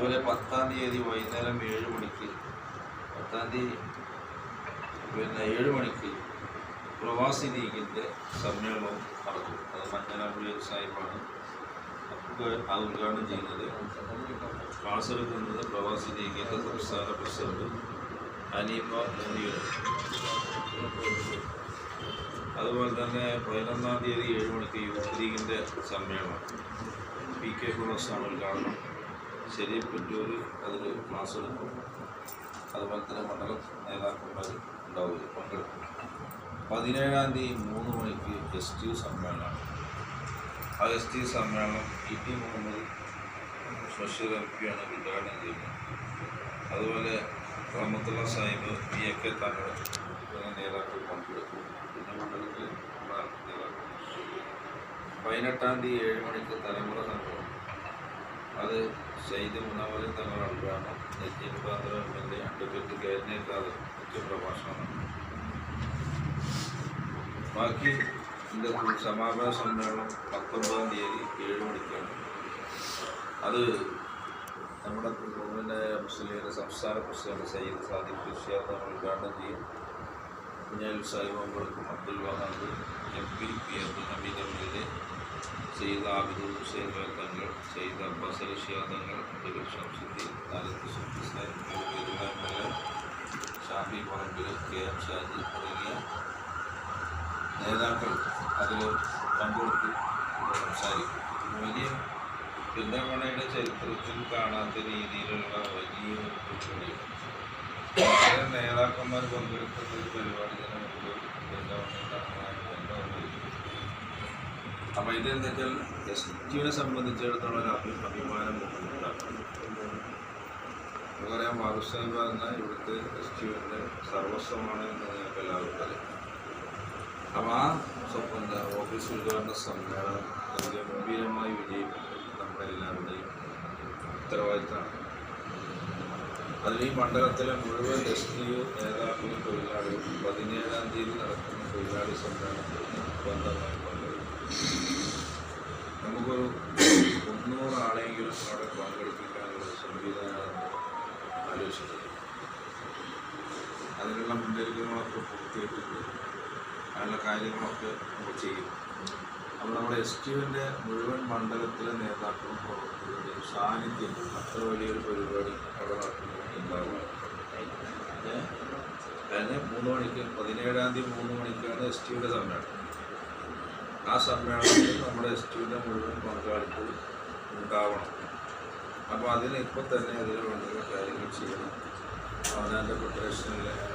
അതുപോലെ 10-ാം തീയതി വൈകുന്നേരം 7 മണിക്ക് 10-ാം തീയതി 7 മണിക്ക് പ്രവാസി ലീഗിൻ്റെ സമ്മേളനവും നടക്കും. അത് മഞ്ഞനാപ്പുഴ സാഹിബാണ് അത് ഉദ്ഘാടനം ചെയ്യുന്നത്. ക്ലാസ് എടുക്കുന്നത് പ്രവാസി ലീഗിൻ്റെ സംസ്ഥാന പ്രസിഡന്റ് അനീഫ മോനിയാണ്. അതുപോലെ തന്നെ 11-ാം തീയതി 7 മണിക്ക് യൂത്ത് ലീഗിൻ്റെ സമ്മേളനം PK ഫിറോസാണ് ഉദ്ഘാടനം. ശരീഫ് പുറ്റൂർ അതിൽ ക്ലാസ് എടുക്കും. അതുപോലെ തന്നെ മണ്ഡലം നേതാക്കന്മാർ ഉണ്ടാവില്ല, പങ്കെടുക്കും. 17-ാം തീയതി 3 മണിക്ക് ST സമ്മേളനമാണ്. ആ ST സമ്മേളനം ET മുഹമ്മദ് ബഷീർ MP ആണ് ഉദ്ഘാടനം ചെയ്യുന്നത്. അതുപോലെ റഹ്മത്തുള്ള സാഹിബ് PK തങ്ങൾ നേതാക്കൾ പങ്കെടുക്കും. പിന്നെ മണ്ഡലത്തിൽ നേതാക്കൾ. 18-ാം തീയതി 7 മണിക്ക് തലമുറ സംഘം, അത് സയ്യിദ് മുനവ്വർ തങ്ങളുടെ ഉദ്ഘാടനം. നെയ്യ് ബാന്ദ്ര MLA അഡ്വക്കേറ്റ് ഗൈനേക്കാതെ മുഖ്യ പ്രഭാഷണം. ബാക്കി ഇതിൻ്റെ സമാപന സമ്മേളനം 19-ാം തീയതി 7 മണിക്കാണ്. അത് നമ്മുടെ മുസ്ലിം ലീഗിൻ്റെ സംസ്ഥാന പ്രസിഡന്റ് സയ്യിദ് സാദിഖ് ഷിഹാബ് തങ്ങൾ ഉദ്ഘാടനം ചെയ്യും. കുഞ്ഞാലി സാഹിബ് പങ്കെടുക്കും. Abdul Wahab MP, P Abdul Hameed MLA, Sayyid ആബിദുൽ Hussain Thangal, Sayyid Abbas Ali Shihab Thangal, Abdul Shamsuddin, താലത്ത് സുൽത്താൻ MLA, ഷാഫി പറമ്പിൽ, KM ഷാജി തുടങ്ങിയ നേതാക്കൾ അതിൽ പങ്കെടുത്ത് സംസാരിക്കും. വലിയ പെരിന്തൽമണ്ണയുടെ ചരിത്രത്തിൽ കാണാത്ത രീതിയിലുള്ള വലിയ പരിപാടിയാണ്. ഇത്തരം നേതാക്കന്മാർ പങ്കെടുക്കുന്ന ഒരു പരിപാടി തന്നെ അപ്പോൾ ഇതെന്താ വെച്ചാൽ STനെ സംബന്ധിച്ചിടത്തോളം ഒരു അഭിമാനം ഉണ്ടാക്കണം. നമുക്കറിയാം, മാറുസാഹിബ് പറഞ്ഞാൽ ഇവിടുത്തെ STന്റെ സർവസ്വമാണ് എന്ന് നിങ്ങൾക്ക് എല്ലാവർക്കും അറിയാം. അപ്പോൾ ആ ഓഫീസ് ഉദ്ഘാടന സമ്മേളനം ഗംഭീരമായി വിജയിപ്പിക്കുന്നത് നമ്മുടെ എല്ലാവരുടെയും ഉത്തരവാദിത്തമാണ്. അതിൽ ഈ മണ്ഡലത്തിലെ മുഴുവൻ ST നേതാക്കളും തൊഴിലാളികളും 17-ാം തീയതി നടക്കുന്ന തൊഴിലാളി സമ്മേളനത്തിൽ ബന്ധമായി പങ്കെടുക്കും. നമുക്കൊരു 300 ആളെങ്കിലും അവിടെ പങ്കെടുപ്പിക്കാനുള്ള സംവിധാനം ആലോചിച്ചത്. അതിനുള്ള മുന്നൊരുക്കങ്ങളൊക്കെ പൂർത്തിയായിട്ടുണ്ട്. അതിനുള്ള കാര്യങ്ങളൊക്കെ നമ്മൾ ചെയ്യും. അപ്പോൾ നമ്മുടെ STന്റെ മുഴുവൻ മണ്ഡലത്തിലെ നേതാക്കളും പ്രവർത്തകരുടെയും സാന്നിധ്യം അത്ര വലിയൊരു പരിപാടി അവിടെ നടക്കുന്നുണ്ടാവുക. അതിന് 3 മണിക്ക് 17-ാം തീയതി 3 മണിക്കാണ് STയുടെ സമ്മേളനം. ആ സമ്മേളനത്തിൽ നമ്മുടെ STന്റെ മുഴുവൻ പങ്കാളിത്തം ഉണ്ടാവണം. അപ്പോൾ അതിന് ഇപ്പോൾ തന്നെ അതിന് വേണ്ട കാര്യങ്ങൾ ചെയ്യണം. അവനവൻ്റെ പ്രിപ്പറേഷനിലെ